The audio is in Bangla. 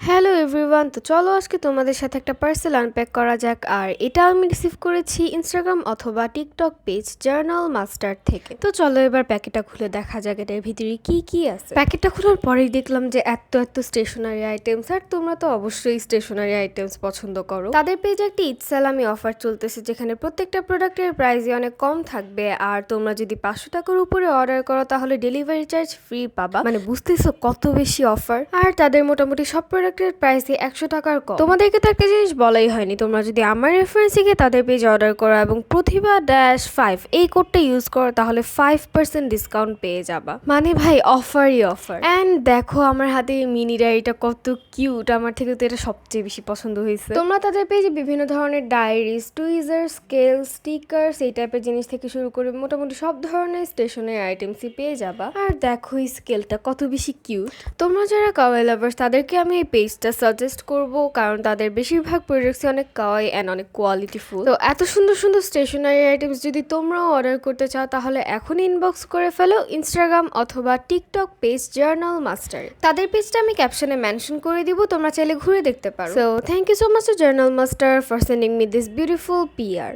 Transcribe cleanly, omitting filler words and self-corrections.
হ্যালো এভরিওয়ান, তো চলো আজকে তোমাদের সাথে একটা পার্সেল আনপ্যাক করা যাক। আর এটা আমি রিসিভ করেছি ইনস্টাগ্রাম অথবা টিকটক পেজ জার্নাল মাস্টার থেকে। তো চলো এবার প্যাকেটটা খুলে দেখা যাক এটার ভিতরে কি কি আছে। প্যাকেটটা খোলার পরেই দেখলাম যে এত স্টেশনারি আইটেমস, আর তোমরা তো অবশ্যই স্টেশনারি আইটেমস পছন্দ করো। তাদের পেজে একটি ঈদ সালামি অফার চলতেছে, যেখানে প্রত্যেকটা প্রোডাক্টের প্রাইসই অনেক কম থাকবে। আর তোমরা যদি 500 টাকার উপরে অর্ডার করো তাহলে ডেলিভারি চার্জ ফ্রি পাবা। মানে বুঝতেছো কত বেশি অফার। আর তাদের মোটামুটি সব প্রোডাক্টের প্রাইসই 100 টাকার কম। তোমাদেরকে তো একটা জিনিস বলাই হয়নি, তোমরা যদি আমার রেফারেন্স থেকে তাদের পেজ অর্ডার করো এবং প্রতিভা-5 এই কোডটা ইউজ করো তাহলে 5% ডিসকাউন্ট পেয়ে যাবা। মানে ভাই অফারই অফার। এন্ড দেখো আমার হাতে এই মিনি ডায়েরিটা কত কিউট, আমার থেকে তো এটা সবচেয়ে বেশি পছন্দ হয়েছে। তোমরা তাদের পেজে বিভিন্ন ধরনের ডায়েরিজ, টুইজার, স্কেল, স্টিকার্স এই টাইপের জিনিস থেকে শুরু করে মোটামুটি সব ধরনের স্টেশনারি আইটেমসই পেয়ে যাবা। আর দেখো এই স্কেলটা কত বেশি কিউট। তোমরা যারা কাওয়াই লাভার্স তাদেরকে আমি এই পেজটা সাজেস্ট করব, কারণ তাদের বেশিরভাগ প্রোডাক্টসই অনেক কাওয়াই অ্যান্ড অনেক কোয়ালিটিফুল। তো এত সুন্দর সুন্দর স্টেশনারি আইটেমস যদি তোমরাও অর্ডার করতে চাও তাহলে এখনই ইনবক্স করে ফেলো ইনস্টাগ্রাম অথবা টিকটক পেজ জার্নাল মাস্টার। তাদের পেজটা আমি ক্যাপশনে মেনশন করে দিব, তোমরা চাইলে ঘুরে দেখতে পারো। So thank you so much two journal master for sending me this beautiful PR.